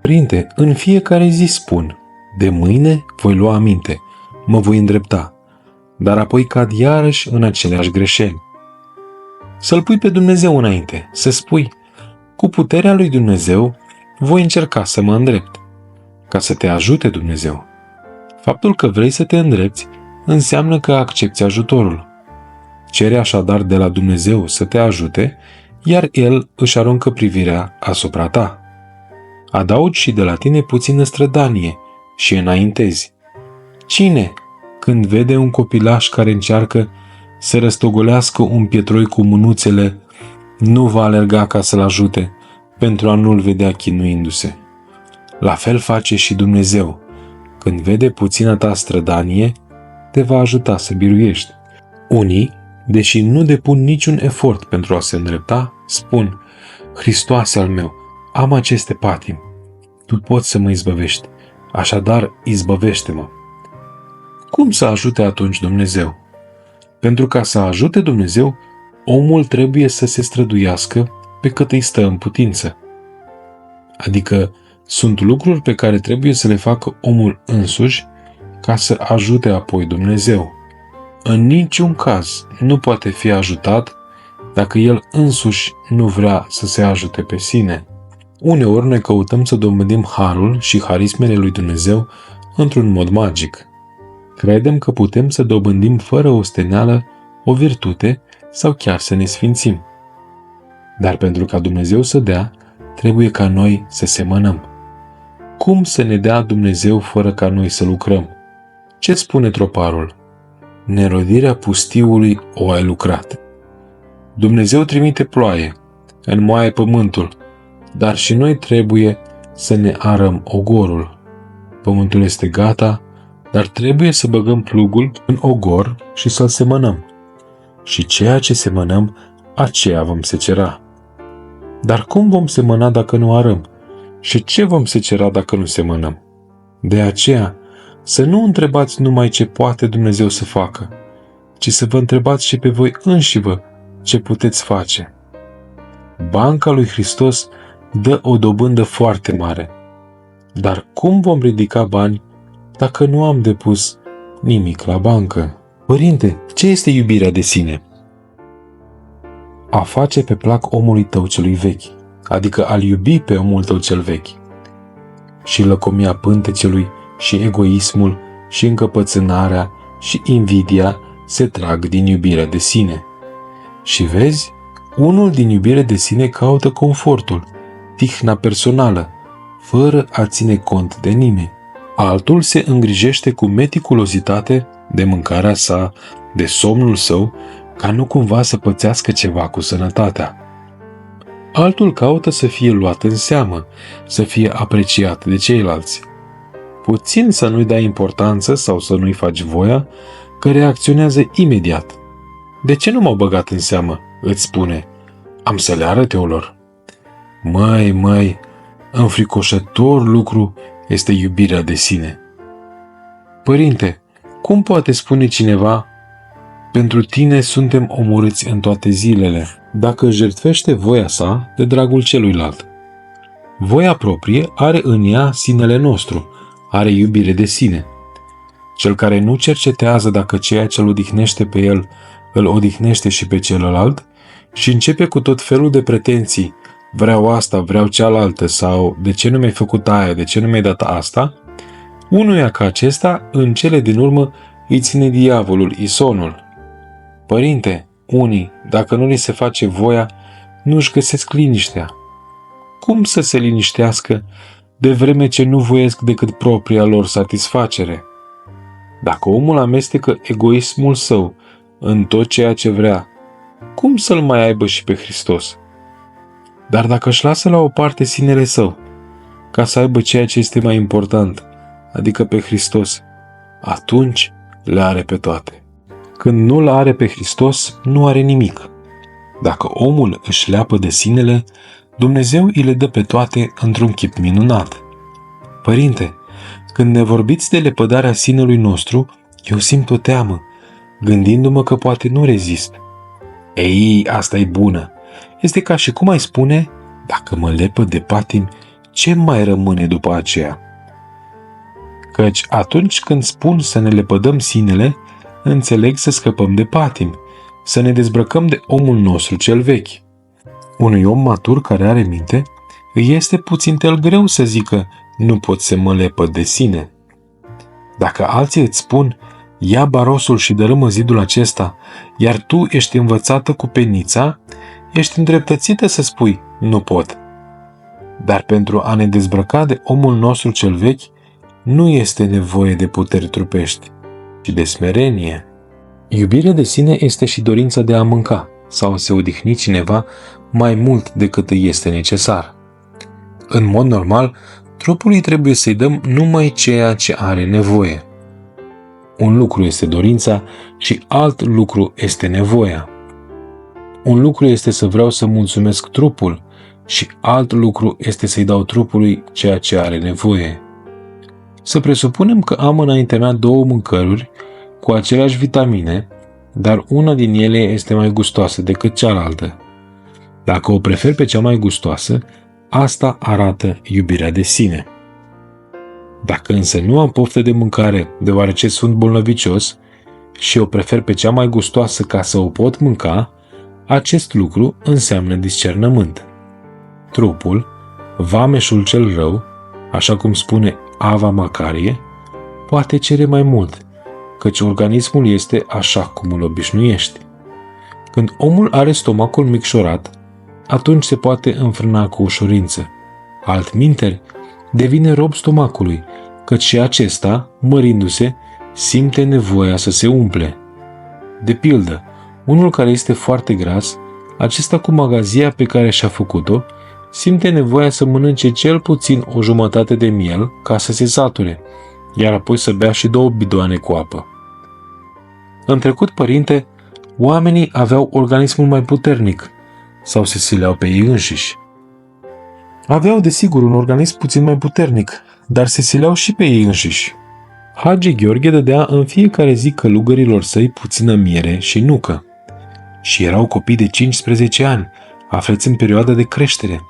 Părinte, în fiecare zi spun, de mâine voi lua aminte, mă voi îndrepta, dar apoi cad iarăși în aceleași greșeli. Să-L pui pe Dumnezeu înainte, să spui, cu puterea lui Dumnezeu voi încerca să mă îndrept, ca să te ajute Dumnezeu. Faptul că vrei să te îndrepți înseamnă că accepți ajutorul. Cere așadar de la Dumnezeu să te ajute, iar El își aruncă privirea asupra ta. Adaugi și de la tine puțină strădanie și înaintezi. Cine, când vede un copilaș care încearcă să răstogolească un pietroi cu mânuțele, nu va alerga ca să-l ajute pentru a nu-l vedea chinuindu-se? La fel face și Dumnezeu. Când vede puțina ta strădanie, te va ajuta să biruiești. Unii, deși nu depun niciun efort pentru a se îndrepta, spun, Hristoase al meu, am aceste patimi. Tu poți să mă izbăvești, așadar izbăvește-mă. Cum să ajute atunci Dumnezeu? Pentru ca să ajute Dumnezeu, omul trebuie să se străduiască pe cât îi stă în putință. Adică sunt lucruri pe care trebuie să le facă omul însuși ca să ajute apoi Dumnezeu. În niciun caz nu poate fi ajutat dacă el însuși nu vrea să se ajute pe sine. Uneori ne căutăm să dobândim harul și harismele lui Dumnezeu într-un mod magic. Credem că putem să dobândim fără osteneală o virtute sau chiar să ne sfințim. Dar pentru ca Dumnezeu să dea, trebuie ca noi să semănăm. Cum să ne dea Dumnezeu fără ca noi să lucrăm? Ce spune troparul? Nerodirea pustiului o ai lucrat. Dumnezeu trimite ploaie, înmoaie pământul, dar și noi trebuie să ne arăm ogorul. Pământul este gata, dar trebuie să băgăm plugul în ogor și să-l semănăm. Și ceea ce semănăm, aceea vom secera. Dar cum vom semăna dacă nu arăm? Și ce vom secera dacă nu semănăm? De aceea, să nu întrebați numai ce poate Dumnezeu să facă, ci să vă întrebați și pe voi înșivă ce puteți face. Banca lui Hristos dă o dobândă foarte mare. Dar cum vom ridica bani dacă nu am depus nimic la bancă? Părinte, ce este iubirea de sine? A face pe plac omului tău celui vechi, adică a-l iubi pe omul tău cel vechi. Și lăcomia pântecelui și egoismul și încăpățânarea și invidia se trag din iubirea de sine. Și vezi, unul din iubire de sine caută confortul, tihna personală, fără a ține cont de nimeni. Altul se îngrijește cu meticulozitate de mâncarea sa, de somnul său, ca nu cumva să pățească ceva cu sănătatea. Altul caută să fie luat în seamă, să fie apreciat de ceilalți. Puțin să nu-i dai importanță sau să nu-i faci voia, că reacționează imediat. De ce nu m-au băgat în seamă? Îți spune. Am să le arăt eu lor. Măi, înfricoșător lucru este iubirea de sine. Părinte, cum poate spune cineva, pentru tine suntem omorâți în toate zilele, dacă jertfește voia sa de dragul celuilalt? Voia proprie are în ea sinele nostru, are iubire de sine. Cel care nu cercetează dacă ceea ce îl odihnește pe el îl odihnește și pe celălalt și începe cu tot felul de pretenții, vreau asta, vreau cealaltă sau de ce nu mi-ai făcut aia, de ce nu mi-ai dat asta, unuia ca acesta în cele din urmă îi ține diavolul, isonul. Părinte, unii, dacă nu li se face voia, nu își găsesc liniștea. Cum să se liniștească de vreme ce nu voiesc decât propria lor satisfacere? Dacă omul amestecă egoismul său în tot ceea ce vrea, cum să-l mai aibă și pe Hristos? Dar dacă își lasă la o parte sinele său, ca să aibă ceea ce este mai important, adică pe Hristos, atunci le are pe toate. Când nu le are pe Hristos, nu are nimic. Dacă omul își leapă de sinele, Dumnezeu îi le dă pe toate într-un chip minunat. Părinte, când ne vorbiți de lepădarea sinelui nostru, eu simt o teamă, gândindu-mă că poate nu rezist. Ei, asta e bună. Este ca și cum ai spune, dacă mă lepăd de patimi, ce mai rămâne după aceea? Căci atunci când spun să ne lepădăm sinele, înțeleg să scăpăm de patimi, să ne dezbrăcăm de omul nostru cel vechi. Unui om matur care are minte, îi este puțin greu să zică, nu pot să mă lepăd de sine. Dacă alții îți spun, ia barosul și dărâmă zidul acesta, iar tu ești învățată cu penița, ești îndreptățită să spui, nu pot. Dar pentru a ne dezbrăca de omul nostru cel vechi, nu este nevoie de puteri trupești, ci de smerenie. Iubirea de sine este și dorința de a mânca sau a se odihni cineva mai mult decât îi este necesar. În mod normal, trupului trebuie să-i dăm numai ceea ce are nevoie. Un lucru este dorința și alt lucru este nevoia. Un lucru este să vreau să mulțumesc trupul și alt lucru este să-i dau trupului ceea ce are nevoie. Să presupunem că am înaintea mea două mâncăruri cu aceleași vitamine, dar una din ele este mai gustoasă decât cealaltă. Dacă o prefer pe cea mai gustoasă, asta arată iubirea de sine. Dacă însă nu am poftă de mâncare, deoarece sunt bolnăvicios, și o prefer pe cea mai gustoasă ca să o pot mânca, acest lucru înseamnă discernământ. Trupul, vameșul cel rău, așa cum spune Ava Macarie, poate cere mai mult, căci organismul este așa cum îl obișnuiești. Când omul are stomacul micșorat, atunci se poate înfrâna cu ușurință. Altminteri, devine rob stomacului, căci și acesta, mărindu-se, simte nevoia să se umple. De pildă, unul care este foarte gras, acesta cu magazia pe care și-a făcut-o, simte nevoia să mănânce cel puțin o jumătate de miel ca să se sature, iar apoi să bea și 2 bidoane cu apă. În trecut, părinte, oamenii aveau organismul mai puternic sau se sileau pe ei înșiși. Aveau, desigur, un organism puțin mai puternic, dar se sileau și pe ei înșiși. Hagi Gheorghe dădea în fiecare zi călugărilor săi puțină miere și nucă. Și erau copii de 15 ani, aflați în perioada de creștere,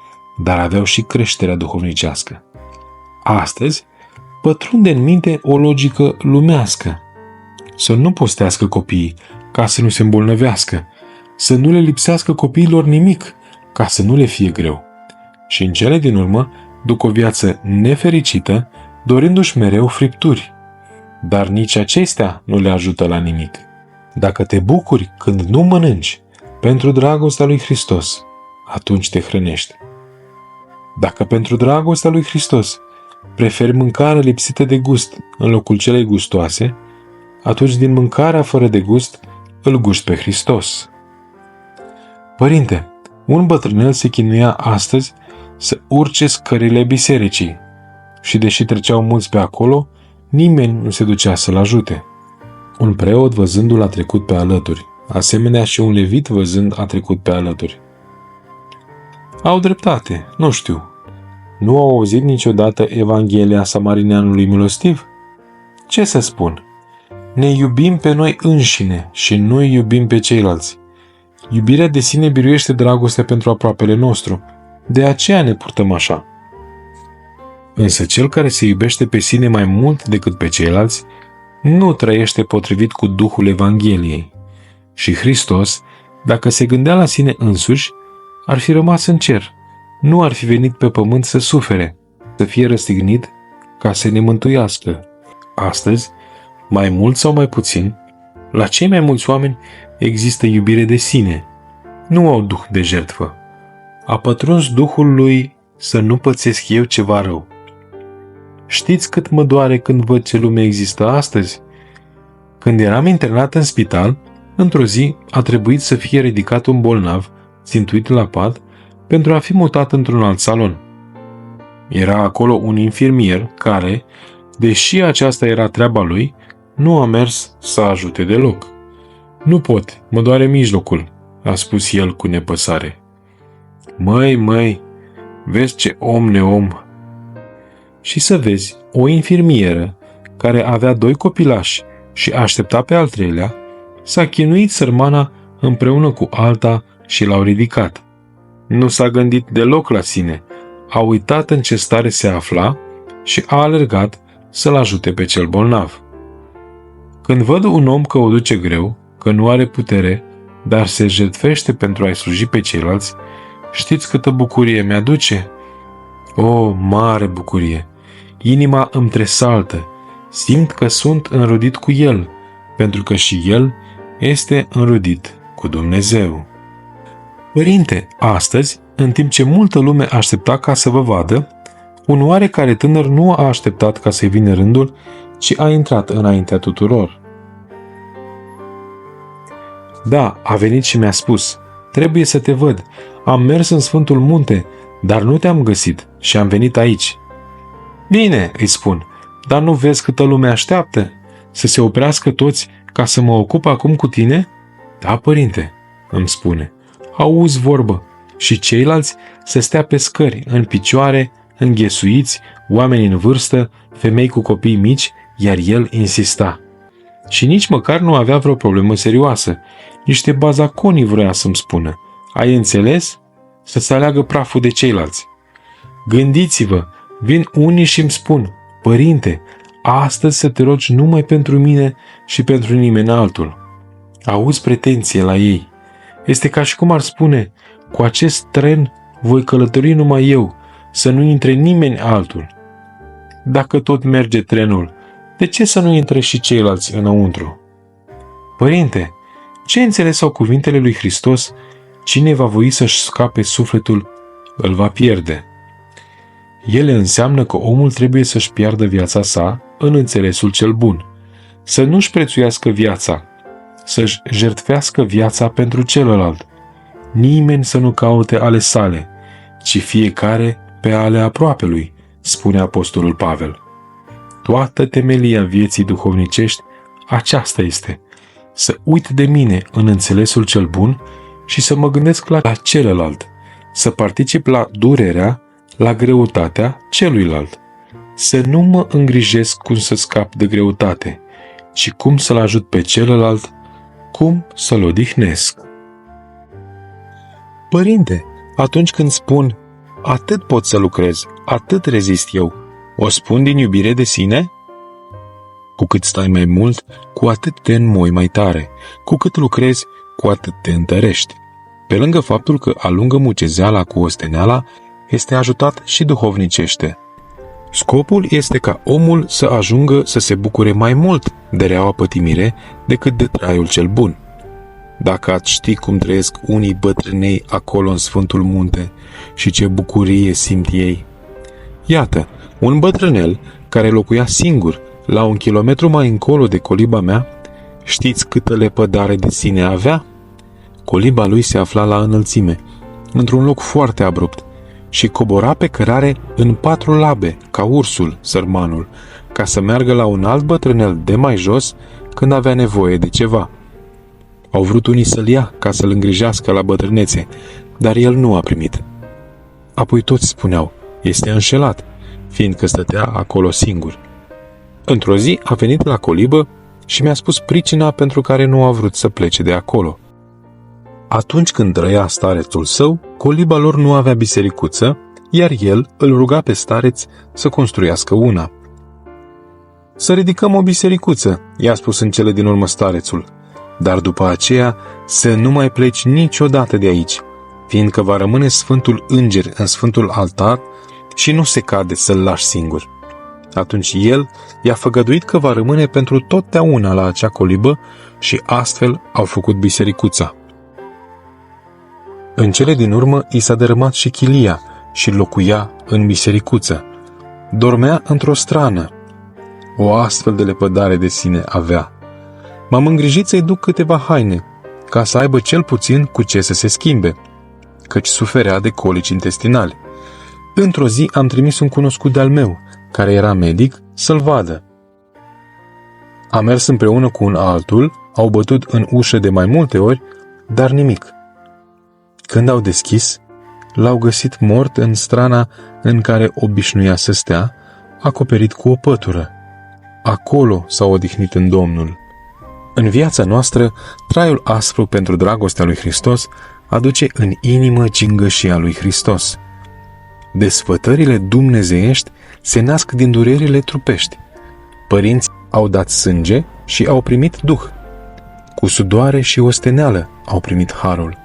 dar aveau și creșterea duhovnicească. Astăzi, pătrunde în minte o logică lumească. Să nu postească copiii, ca să nu se îmbolnăvească, să nu le lipsească copiilor nimic, ca să nu le fie greu. Și în cele din urmă duc o viață nefericită, dorindu-și mereu fripturi. Dar nici acestea nu le ajută la nimic. Dacă te bucuri când nu mănânci pentru dragostea lui Hristos, atunci te hrănești. Dacă pentru dragostea lui Hristos preferi mâncarea lipsită de gust în locul celei gustoase, atunci din mâncarea fără de gust îl guști pe Hristos. Părinte, un bătrânel se chinuia astăzi să urce scările bisericii și deși treceau mulți pe acolo, nimeni nu se ducea să-l ajute. Un preot văzându-l a trecut pe alături, asemenea și un levit văzând a trecut pe alături. Au dreptate, nu știu. Nu au auzit niciodată Evanghelia Samarineanului milostiv? Ce să spun? Ne iubim pe noi înșine și nu iubim pe ceilalți. Iubirea de sine biruiește dragostea pentru aproapele nostru. De aceea ne purtăm așa. Însă cel care se iubește pe sine mai mult decât pe ceilalți nu trăiește potrivit cu Duhul Evangheliei. Și Hristos, dacă se gândea la sine însuși, ar fi rămas în cer. Nu ar fi venit pe pământ să sufere, să fie răstignit ca să ne mântuiască. Astăzi, mai mult sau mai puțin, la cei mai mulți oameni există iubire de sine. Nu au duh de jertfă. A pătruns Duhul lui să nu pățesc eu ceva rău. Știți cât mă doare când văd ce lume există astăzi? Când eram internat în spital, într-o zi a trebuit să fie ridicat un bolnav, țintuit la pat, pentru a fi mutat într-un alt salon. Era acolo un infirmier care, deși aceasta era treaba lui, nu a mers să ajute deloc. Nu pot, mă doare mijlocul, a spus el cu nepăsare. Măi, vezi ce om neom. Și să vezi, o infirmieră, care avea 2 copilași și aștepta pe al 3-lea, s-a chinuit sărmana împreună cu alta și l-au ridicat. Nu s-a gândit deloc la sine, a uitat în ce stare se afla și a alergat să-l ajute pe cel bolnav. Când văd un om că o duce greu, că nu are putere, dar se jertfește pentru a-i sluji pe ceilalți, știți câtă bucurie mi-aduce? O, mare bucurie! Inima îmi tresaltă, simt că sunt înrudit cu el, pentru că și el este înrudit cu Dumnezeu. Părinte, astăzi, în timp ce multă lume aștepta ca să vă vadă, un oarecare tânăr nu a așteptat ca să-i vină rândul, ci a intrat înaintea tuturor. Da, a venit și mi-a spus, trebuie să te văd, am mers în Sfântul Munte, dar nu te-am găsit și am venit aici. Bine, îi spun, dar nu vezi câtă lume așteaptă? Să se oprească toți ca să mă ocup acum cu tine? Da, părinte, îmi spune, auzi vorbă, și ceilalți să stea pe scări, în picioare, înghesuiți, oameni în vârstă, femei cu copii mici, iar el insista. Și nici măcar nu avea vreo problemă serioasă. Niște bazaconii vrea să-mi spună. Ai înțeles? Să se aleagă praful de ceilalți. Gândiți-vă, vin unii și îmi spun, părinte, astăzi să te rogi numai pentru mine și pentru nimeni altul. Auzi pretenție la ei. Este ca și cum ar spune, cu acest tren voi călători numai eu, să nu intre nimeni altul. Dacă tot merge trenul, de ce să nu intre și ceilalți înăuntru? Părinte, ce înțeles au cuvintele lui Hristos, cine va voi să-și scape sufletul, îl va pierde. Ele înseamnă că omul trebuie să-și piardă viața sa în înțelesul cel bun, să nu-și prețuiască viața, să-și jertfească viața pentru celălalt. Nimeni să nu caute ale sale, ci fiecare pe ale aproapelui, spune apostolul Pavel. Toată temelia vieții duhovnicești aceasta este, să uit de mine în înțelesul cel bun și să mă gândesc la celălalt, să particip la durerea, la greutatea celuilalt, să nu mă îngrijesc cum să scap de greutate, ci cum să-l ajut pe celălalt, cum să-l odihnesc. Părinte, atunci când spun, atât pot să lucrez, atât rezist eu, o spun din iubire de sine? Cu cât stai mai mult, cu atât te înmoi mai tare, cu cât lucrezi, cu atât te întărești. Pe lângă faptul că alungă mucezeala cu osteneala, este ajutat și duhovnicește. Scopul este ca omul să ajungă să se bucure mai mult de reaua pătimire decât de traiul cel bun. Dacă ați ști cum trăiesc unii bătrânei acolo în Sfântul Munte și ce bucurie simt ei. Iată, un bătrânel care locuia singur la 1 kilometru mai încolo de coliba mea, știți câtă lepădare de sine avea? Coliba lui se afla la înălțime, într-un loc foarte abrupt, și cobora pe cărare în 4 labe, ca ursul, sărmanul, ca să meargă la un alt bătrânel de mai jos când avea nevoie de ceva. Au vrut unii să-l ia ca să-l îngrijească la bătrânețe, dar el nu a primit. Apoi toți spuneau, este înșelat, fiindcă stătea acolo singur. Într-o zi a venit la colibă și mi-a spus pricina pentru care nu a vrut să plece de acolo. Atunci când trăia starețul său, coliba lor nu avea bisericuță, iar el îl ruga pe stareț să construiască una. Să ridicăm o bisericuță, i-a spus în cele din urmă starețul, dar după aceea să nu mai pleci niciodată de aici, fiindcă va rămâne Sfântul Înger în Sfântul Altar și nu se cade să-l lași singur. Atunci el i-a făgăduit că va rămâne pentru totdeauna la acea colibă și astfel au făcut bisericuța. În cele din urmă i s-a dărâmat și chilia și locuia în bisericuță. Dormea într-o strană. O astfel de lepădare de sine avea. M-am îngrijit să-i duc câteva haine, ca să aibă cel puțin cu ce să se schimbe, căci suferea de colici intestinali. Într-o zi am trimis un cunoscut de-al meu, care era medic, să-l vadă. Am mers împreună cu un altul, au bătut în ușă de mai multe ori, dar nimic. Când au deschis, l-au găsit mort în strana în care obișnuia să stea, acoperit cu o pătură. Acolo s-a odihnit în Domnul. În viața noastră, traiul aspru pentru dragostea lui Hristos aduce în inimă gingășia lui Hristos. Desfătările dumnezeiești se nasc din durerile trupești. Părinții au dat sânge și au primit duh. Cu sudoare și osteneală au primit harul.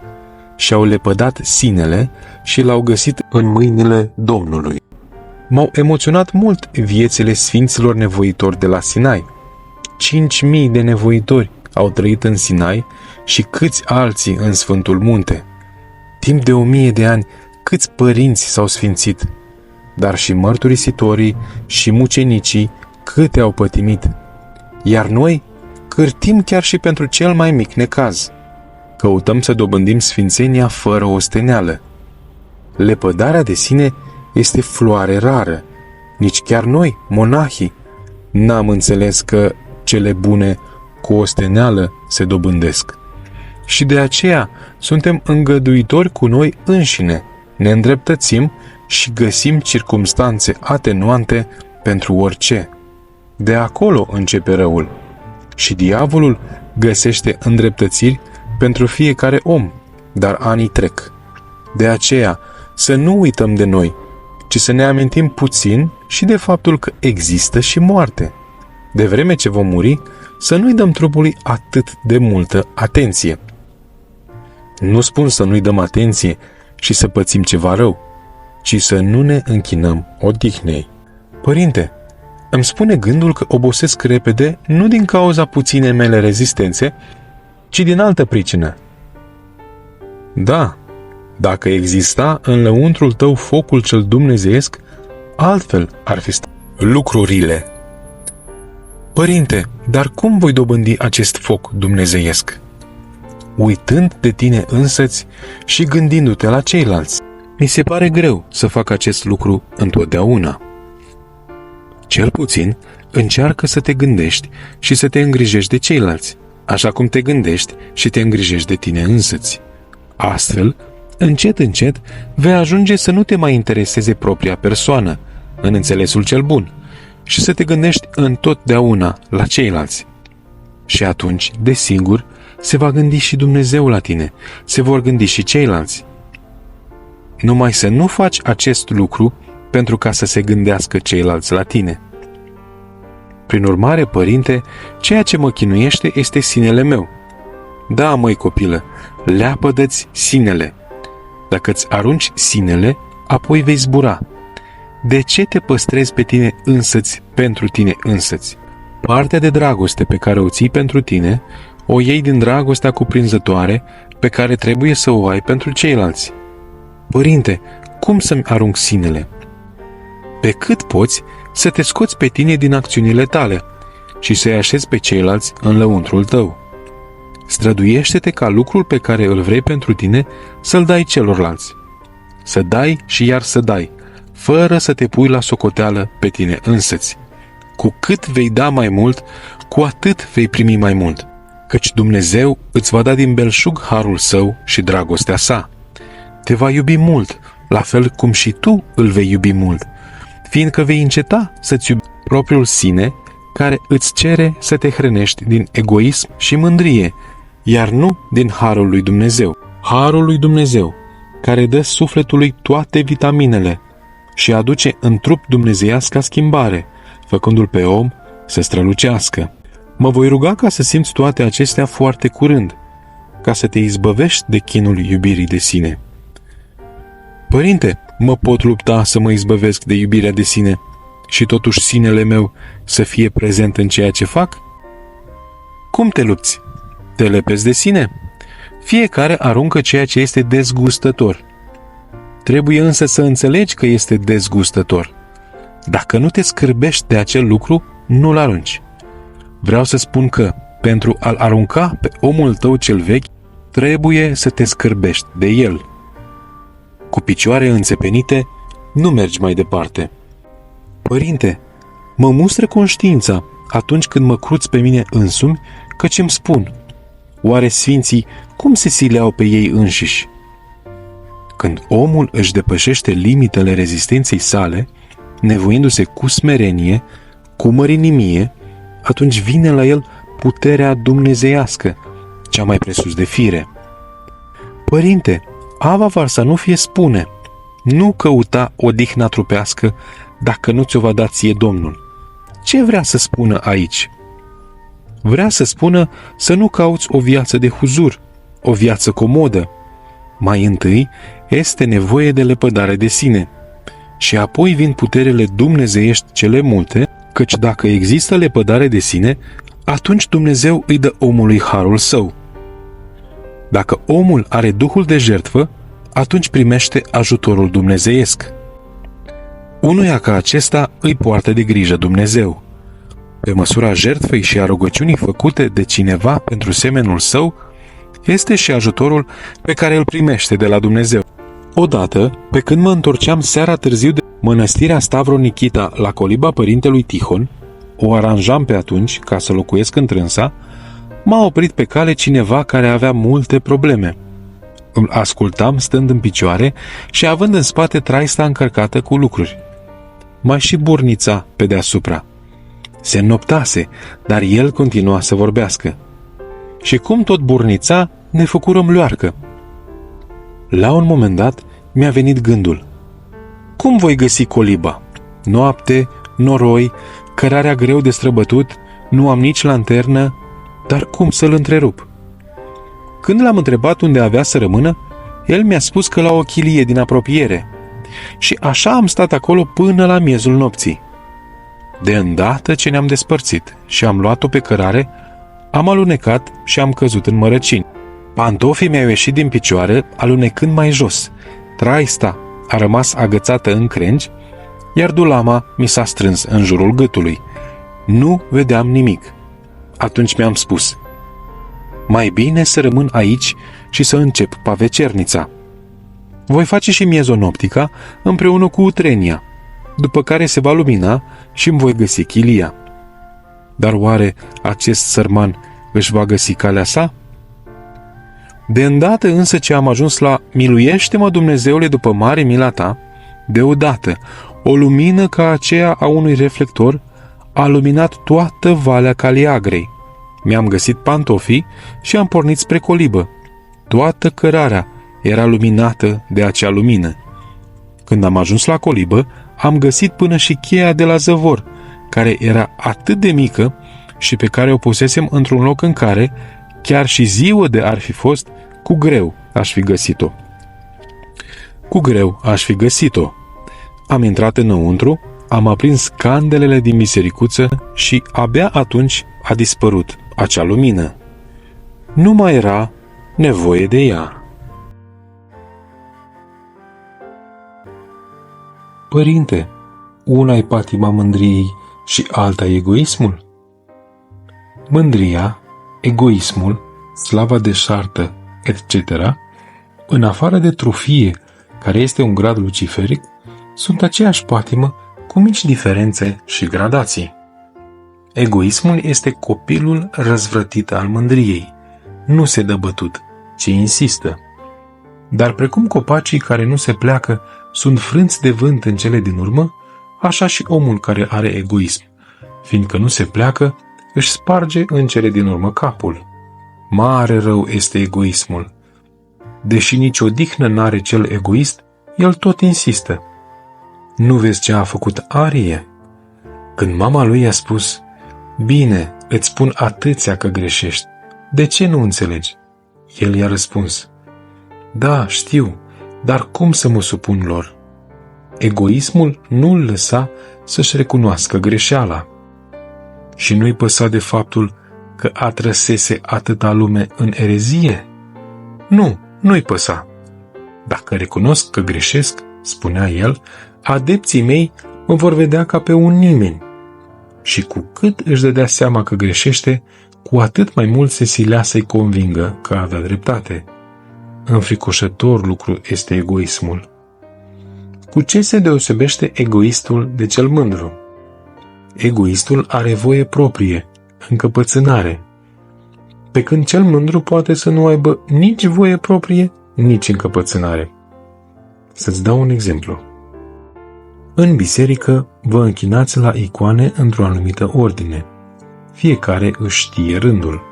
Și-au lepădat sinele și l-au găsit în mâinile Domnului. M-au emoționat mult viețile sfinților nevoitori de la Sinai. 5.000 de nevoitori au trăit în Sinai și câți alții în Sfântul Munte. Timp de 1000 de ani, câți părinți s-au sfințit, dar și mărturisitorii și mucenicii câte au pătimit. Iar noi cârtim chiar și pentru cel mai mic necaz. Căutăm să dobândim sfințenia fără osteneală. Lepădarea de sine este floare rară. Nici chiar noi, monahii, n-am înțeles că cele bune cu osteneală se dobândesc. Și de aceea suntem îngăduitori cu noi înșine, ne îndreptățim și găsim circumstanțe atenuante pentru orice. De acolo începe răul. Și diavolul găsește îndreptățiri pentru fiecare om, dar anii trec. De aceea, să nu uităm de noi, ci să ne amintim puțin și de faptul că există și moarte. De vreme ce vom muri, să nu-i dăm trupului atât de multă atenție. Nu spun să nu-i dăm atenție și să pățim ceva rău, ci să nu ne închinăm odihnei. Părinte, îmi spune gândul că obosesc repede nu din cauza puținei mele rezistențe, ci din altă pricină. Da, dacă exista în lăuntrul tău focul cel dumnezeiesc, altfel ar fi stat lucrurile. Părinte, dar cum voi dobândi acest foc dumnezeiesc? Uitând de tine însăți și gândindu-te la ceilalți. Mi se pare greu să fac acest lucru întotdeauna. Cel puțin, încearcă să te gândești și să te îngrijești de ceilalți, așa cum te gândești și te îngrijești de tine însăți. Astfel, încet, încet, vei ajunge să nu te mai intereseze propria persoană, în înțelesul cel bun, și să te gândești întotdeauna la ceilalți. Și atunci, desigur, se va gândi și Dumnezeu la tine, se vor gândi și ceilalți. Numai să nu faci acest lucru pentru ca să se gândească ceilalți la tine. Prin urmare, părinte, ceea ce mă chinuiește este sinele meu. Da, măi copilă, leapădă-ți sinele. Dacă îți arunci sinele, apoi vei zbura. De ce te păstrezi pe tine însăți pentru tine însăți? Partea de dragoste pe care o ții pentru tine, o iei din dragostea cuprinzătoare pe care trebuie să o ai pentru ceilalți. Părinte, cum să-mi arunc sinele? Pe cât poți să te scoți pe tine din acțiunile tale și să-i așezi pe ceilalți în lăuntrul tău. Străduiește-te ca lucrul pe care îl vrei pentru tine să-l dai celorlalți. Să dai și iar să dai, fără să te pui la socoteală pe tine însăți. Cu cât vei da mai mult, cu atât vei primi mai mult, căci Dumnezeu îți va da din belșug harul său și dragostea sa. Te va iubi mult, la fel cum și tu îl vei iubi mult, fiindcă vei înceta să-ți iubi propriul sine, care îți cere să te hrănești din egoism și mândrie, iar nu din harul lui Dumnezeu. Harul lui Dumnezeu, care dă sufletului toate vitaminele și aduce în trup dumnezeiasca schimbare, făcându-l pe om să strălucească. Mă voi ruga ca să simți toate acestea foarte curând, ca să te izbăvești de chinul iubirii de sine. Părinte, mă pot lupta să mă izbăvesc de iubirea de sine și totuși sinele meu să fie prezent în ceea ce fac? Cum te lupți? Te lepezi de sine? Fiecare aruncă ceea ce este dezgustător. Trebuie însă să înțelegi că este dezgustător. Dacă nu te scârbești de acel lucru, nu-l arunci. Vreau să spun că, pentru a-l arunca pe omul tău cel vechi, trebuie să te scârbești de el. Cu picioare înțepenite, nu mergi mai departe. Părinte, mă mustră conștiința atunci când mă cruț pe mine însumi, căci îmi spun: oare sfinții cum se sileau pe ei înșiși? Când omul își depășește limitele rezistenței sale, nevoindu-se cu smerenie, cu mărinimie, atunci vine la el puterea dumnezeiască, cea mai presus de fire. Părinte, Ava Varsanufie spune: Nu căuta odihna trupească dacă nu ți-o va da ție Domnul. Ce vrea să spună aici? Vrea să spună să nu cauți o viață de huzur, o viață comodă. Mai întâi este nevoie de lepădare de sine și apoi vin puterele dumnezeiești cele multe, căci dacă există lepădare de sine, atunci Dumnezeu îi dă omului harul său. Dacă omul are duhul de jertfă, atunci primește ajutorul dumnezeiesc. Unuia ca acesta îi poartă de grijă Dumnezeu. Pe măsura jertfei și a rugăciunii făcute de cineva pentru semenul său, este și ajutorul pe care îl primește de la Dumnezeu. Odată, pe când mă întorceam seara târziu de mănăstirea Stavro-Nichita la coliba părintelui Tihon, o aranjam pe atunci ca să locuiesc întrânsa, m-a oprit pe cale cineva care avea multe probleme. Îl ascultam stând în picioare și având în spate traista încărcată cu lucruri. Mai și burnița pe deasupra. Se înnoptase, dar el continua să vorbească. Și cum tot burnița, ne făcurăm luarcă. La un moment dat, mi-a venit gândul. Cum voi găsi coliba? Noapte, noroi, cărarea greu de străbătut, nu am nici lanternă, dar cum să-l întrerup? Când l-am întrebat unde avea să rămână, el mi-a spus că la o chilie din apropiere. Și așa am stat acolo până la miezul nopții. De îndată ce ne-am despărțit și am luat-o pe cărare, am alunecat și am căzut în mărăcini. Pantofii mi-au ieșit din picioare, alunecând mai jos. Traista a rămas agățată în crengi, iar dulama mi s-a strâns în jurul gâtului. Nu vedeam nimic. Atunci mi-am spus: mai bine să rămân aici și să încep pavecernița. Voi face și miezonoptica împreună cu utrenia, după care se va lumina și îmi voi găsi chilia. Dar oare acest sărman își va găsi calea sa? De îndată însă ce am ajuns la miluiește-mă, Dumnezeule, după mare mila ta, deodată o lumină ca aceea a unui reflector a luminat toată Valea Caliagrei. Mi-am găsit pantofii și am pornit spre colibă. Toată cărarea era luminată de acea lumină. Când am ajuns la colibă, am găsit până și cheia de la zăvor, care era atât de mică și pe care o pusesem într-un loc în care, chiar și ziua de ar fi fost, cu greu aș fi găsit-o. Cu greu aș fi găsit-o. Am intrat înăuntru, am aprins candelele din bisericuță și abia atunci a dispărut acea lumină. Nu mai era nevoie de ea. Părinte, una-i patima mândriei și alta egoismul? Mândria, egoismul, slava deșartă, etc., în afară de trufie, care este un grad luciferic, sunt aceeași patimă cu mici diferențe și gradații. Egoismul este copilul răzvrătit al mândriei. Nu se dă bătut, ci insistă. Dar precum copacii care nu se pleacă sunt frânți de vânt în cele din urmă, așa și omul care are egoism, fiindcă nu se pleacă, își sparge în cele din urmă capul. Mare rău este egoismul. Deși nici odihnă n-are cel egoist, el tot insistă. Nu vezi ce a făcut Arie? Când mama lui i-a spus: bine, îți spun atâția că greșești, de ce nu înțelegi? El i-a răspuns: da, știu, dar cum să mă supun lor? Egoismul nu îl lăsa să-și recunoască greșeala. Și nu-i păsa de faptul că atrăsese atâta lume în erezie? Nu-i păsa. Dacă recunosc că greșesc, spunea el, adepții mei mă vor vedea ca pe un nimeni. Și cu cât își dădea seama că greșește, cu atât mai mult se silea să-i convingă că avea dreptate. Înfricoșător lucru este egoismul. Cu ce se deosebește egoistul de cel mândru? Egoistul are voie proprie, încăpățânare, pe când cel mândru poate să nu aibă nici voie proprie, nici încăpățânare. Să-ți dau un exemplu. În biserică vă închinați la icoane într-o anumită ordine. Fiecare își știe rândul.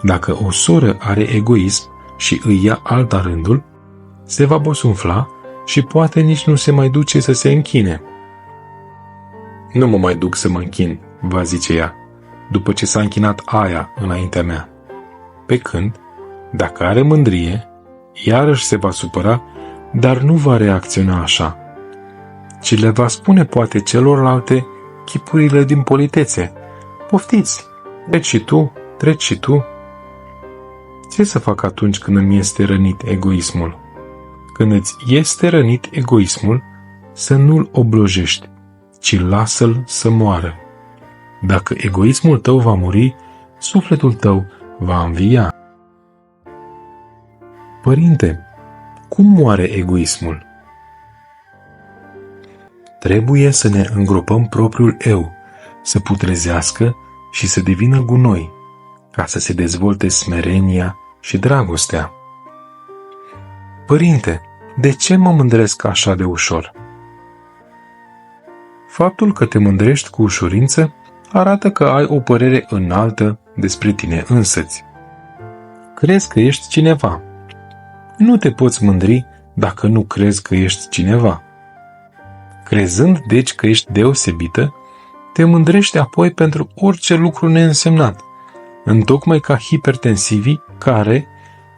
Dacă o soră are egoism și îi ia alta rândul, se va bosunfla și poate nici nu se mai duce să se închine. Nu mă mai duc să mă închin, va zice ea, după ce s-a închinat aia înaintea mea. Pe când, dacă are mândrie, iarăși se va supăra, dar nu va reacționa așa, ci le va spune poate celorlalte chipurile din politețe. Poftiți, treci și tu, treci și tu. Ce să fac atunci când îmi este rănit egoismul? Când îți este rănit egoismul, să nu-l oblojești, ci lasă-l să moară. Dacă egoismul tău va muri, sufletul tău va învia. Părinte, cum moare egoismul? Trebuie să ne îngropăm propriul eu, să putrezească și să devină gunoi, ca să se dezvolte smerenia și dragostea. Părinte, de ce mă mândresc așa de ușor? Faptul că te mândrești cu ușurință arată că ai o părere înaltă despre tine însăți. Crezi că ești cineva. Nu te poți mândri dacă nu crezi că ești cineva. Crezând deci că ești deosebită, te mândrești apoi pentru orice lucru neînsemnat, întocmai ca hipertensivii care,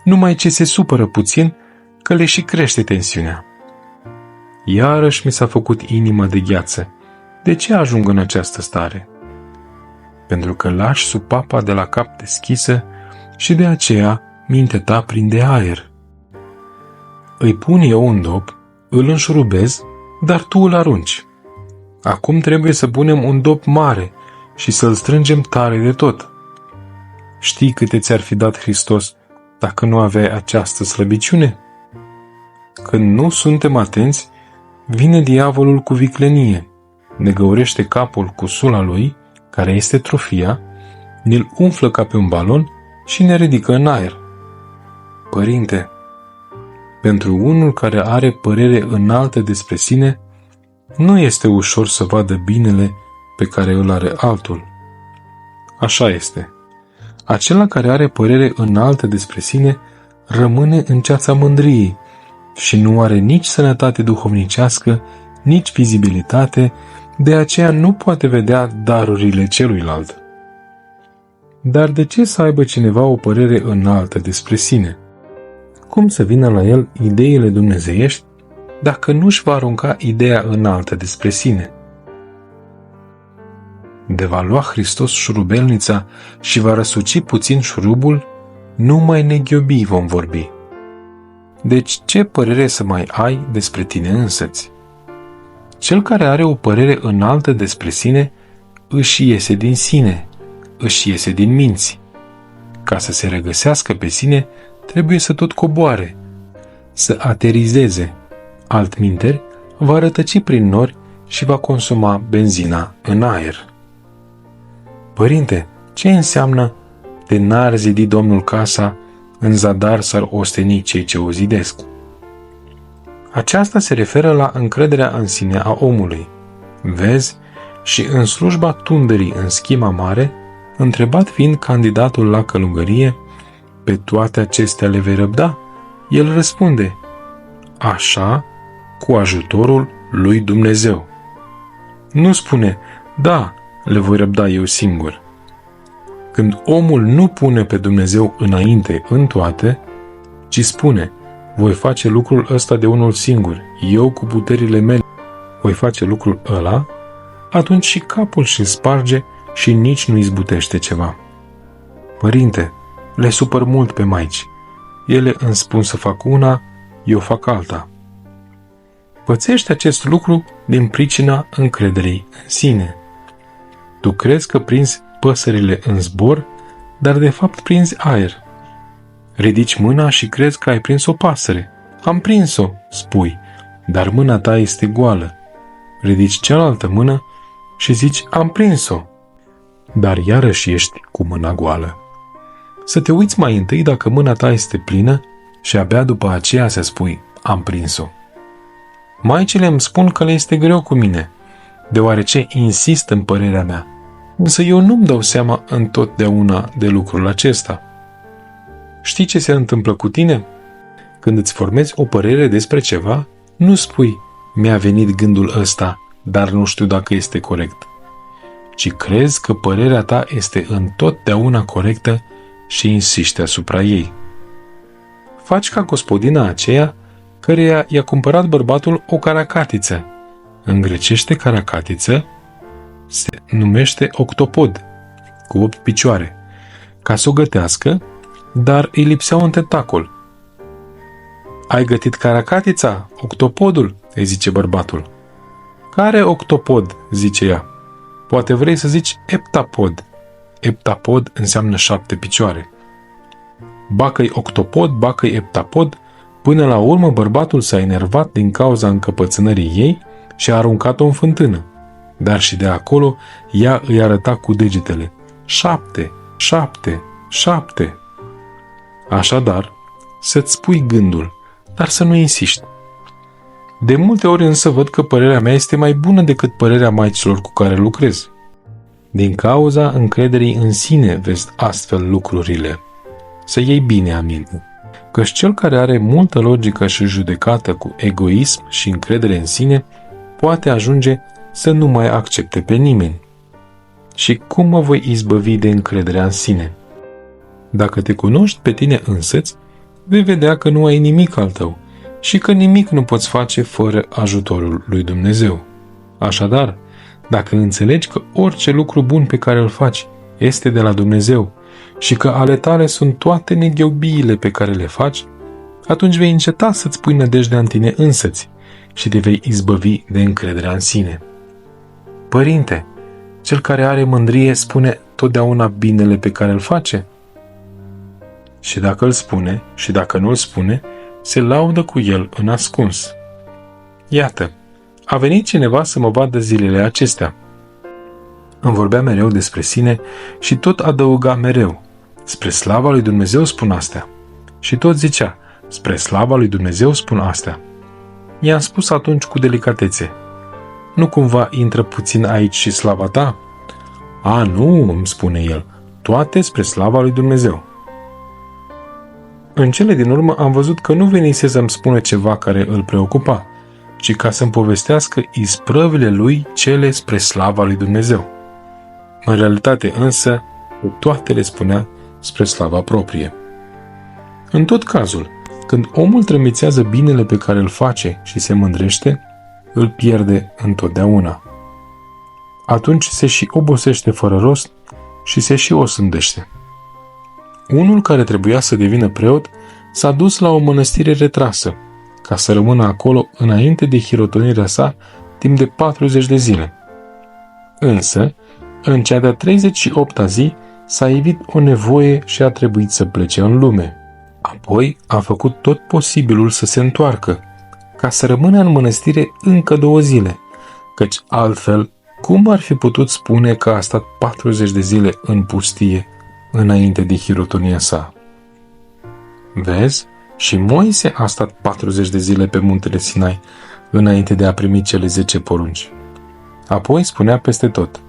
numai ce se supără puțin, că le și crește tensiunea. Iarăși mi s-a făcut inima de gheață. De ce ajung în această stare? Pentru că lași supapa de la cap deschisă și de aceea mintea ta prinde aer. Îi pun eu un dop, îl înșurubez, dar tu îl arunci. Acum trebuie să punem un dop mare și să-l strângem tare de tot. Știi câte ți-ar fi dat Hristos dacă nu aveai această slăbiciune? Când nu suntem atenți, vine diavolul cu viclenie, ne găurește capul cu sula lui, care este trofia, ne-l umflă ca pe un balon și ne ridică în aer. Părinte, pentru unul care are părere înaltă despre sine, nu este ușor să vadă binele pe care îl are altul. Așa este. Acela care are părere înaltă despre sine rămâne în ceața mândriei și nu are nici sănătate duhovnicească, nici vizibilitate, de aceea nu poate vedea darurile celuilalt. Dar de ce să aibă cineva o părere înaltă despre sine? Cum să vină la el ideile dumnezeiești dacă nu-și va arunca ideea înaltă despre sine? De va lua Hristos șurubelnița și va răsuci puțin șurubul, numai neghiobii vom vorbi. Deci ce părere să mai ai despre tine însăți? Cel care are o părere înaltă despre sine își iese din sine, își iese din minți. Ca să se regăsească pe sine, trebuie să tot coboare, să aterizeze. Altminteri, va rătăci prin nori și va consuma benzina în aer. Părinte, ce înseamnă de n-ar zidi Domnul casa, în zadar s-ar osteni cei ce o zidesc? Aceasta se referă la încrederea în sine a omului. Vezi, și în slujba tunderii în schima mare, întrebat fiind candidatul la călugărie, pe toate acestea le vei răbda? El răspunde, așa, cu ajutorul lui Dumnezeu. Nu spune, da, le voi răbda eu singur. Când omul nu pune pe Dumnezeu înainte în toate, ci spune, voi face lucrul ăsta de unul singur, eu cu puterile mele voi face lucrul ăla, atunci și capul și sparge și nici nu izbutește ceva. Părinte, le supăr mult pe maici. Ele îmi spun să fac una, eu fac alta. Pățești acest lucru din pricina încrederii în sine. Tu crezi că prinzi păsările în zbor, dar de fapt prinzi aer. Ridici mâna și crezi că ai prins o pasăre. Am prins-o, spui, dar mâna ta este goală. Ridici cealaltă mână și zici, am prins-o, dar iarăși ești cu mâna goală. Să te uiți mai întâi dacă mâna ta este plină și abia după aceea să spui, am prins-o. Maicile îmi spun că le este greu cu mine, deoarece insist în părerea mea, însă eu nu-mi dau seama întotdeauna de lucrul acesta. Știi ce se întâmplă cu tine? Când îți formezi o părere despre ceva, nu spui, mi-a venit gândul ăsta, dar nu știu dacă este corect, ci crezi că părerea ta este întotdeauna corectă și insisti asupra ei. Faci ca gospodina aceea căreia i-a cumpărat bărbatul o caracatiță. În grecește caracatiță se numește octopod, cu 8 picioare, ca să o gătească, dar îi lipsea un tentacol. Ai gătit caracatița, octopodul, îi zice bărbatul. Care octopod, zice ea. Poate vrei să zici eptapod. Eptapod înseamnă 7 picioare. Bacă-i octopod, bacă-i eptapod, până la urmă bărbatul s-a enervat din cauza încăpățânării ei și a aruncat-o în fântână. Dar și de acolo ea îi arăta cu degetele. 7, 7, 7. Așadar, să-ți spui gândul, dar să nu insiști. De multe ori însă văd că părerea mea este mai bună decât părerea maicilor cu care lucrez. Din cauza încrederii în sine vezi astfel lucrurile. Să iei bine aminte, căci cel care are multă logică și judecată cu egoism și încredere în sine poate ajunge să nu mai accepte pe nimeni. Și cum mă voi izbăvi de încrederea în sine? Dacă te cunoști pe tine însăți, vei vedea că nu ai nimic al tău și că nimic nu poți face fără ajutorul lui Dumnezeu. Așadar, dacă înțelegi că orice lucru bun pe care îl faci este de la Dumnezeu și că ale tale sunt toate neghiobiile pe care le faci, atunci vei înceta să-ți pui nădejdea în tine însăți și te vei izbăvi de încrederea în sine. Părinte, cel care are mândrie spune totdeauna binele pe care îl face? Și dacă îl spune și dacă nu îl spune, se laudă cu el în ascuns. Iată, a venit cineva să mă vadă zilele acestea. Îmi vorbea mereu despre sine și tot adăuga mereu. Spre slava lui Dumnezeu spun astea. Și tot zicea, spre slava lui Dumnezeu spun astea. I-am spus atunci cu delicatețe. Nu cumva intră puțin aici și slava ta? A, nu, îmi spune el, toate spre slava lui Dumnezeu. În cele din urmă am văzut că nu venise să-mi spună ceva care îl preocupa, ci ca să-mi povestească isprăvile lui cele spre slava lui Dumnezeu. În realitate însă, toate le spunea spre slava proprie. În tot cazul, când omul trămițează binele pe care îl face și se mândrește, îl pierde întotdeauna. Atunci se și obosește fără rost și se și osândește. Unul care trebuia să devină preot s-a dus la o mănăstire retrasă, ca să rămână acolo înainte de hirotonirea sa timp de 40 de zile. Însă, în cea de-a 38-a zi, s-a ivit o nevoie și a trebuit să plece în lume. Apoi a făcut tot posibilul să se întoarcă, ca să rămână în mănăstire încă 2 zile, căci altfel, cum ar fi putut spune că a stat 40 de zile în pustie înainte de hirotonia sa? Vezi? Și Moise a stat 40 de zile pe muntele Sinai înainte de a primi cele 10 porunci. Apoi spunea peste tot: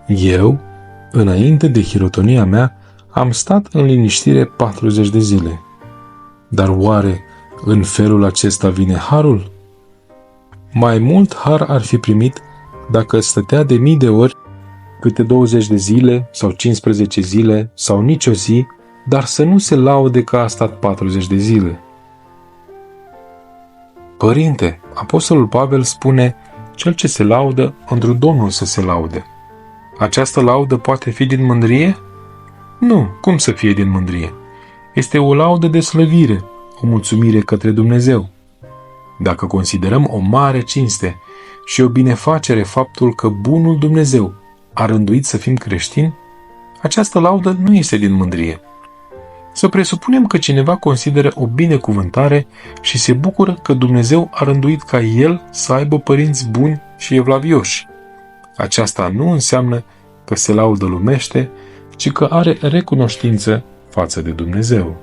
eu, înainte de hirotonia mea, am stat în liniștire 40 de zile. Dar oare în felul acesta vine harul? Mai mult har ar fi primit dacă stătea de mii de ori, câte 20 de zile sau 15 zile sau nicio zi, dar să nu se laude că a stat 40 de zile. Părinte, Apostolul Pavel spune: cel ce se laudă, întru Domnul să se laude. Această laudă poate fi din mândrie? Nu, cum să fie din mândrie? Este o laudă de slăvire, o mulțumire către Dumnezeu. Dacă considerăm o mare cinste și o binefacere faptul că bunul Dumnezeu a rânduit să fim creștini, această laudă nu este din mândrie. Să presupunem că cineva consideră o binecuvântare și se bucură că Dumnezeu a rânduit ca el să aibă părinți buni și evlavioși. Aceasta nu înseamnă că se laudă lumește, ci că are recunoștință față de Dumnezeu.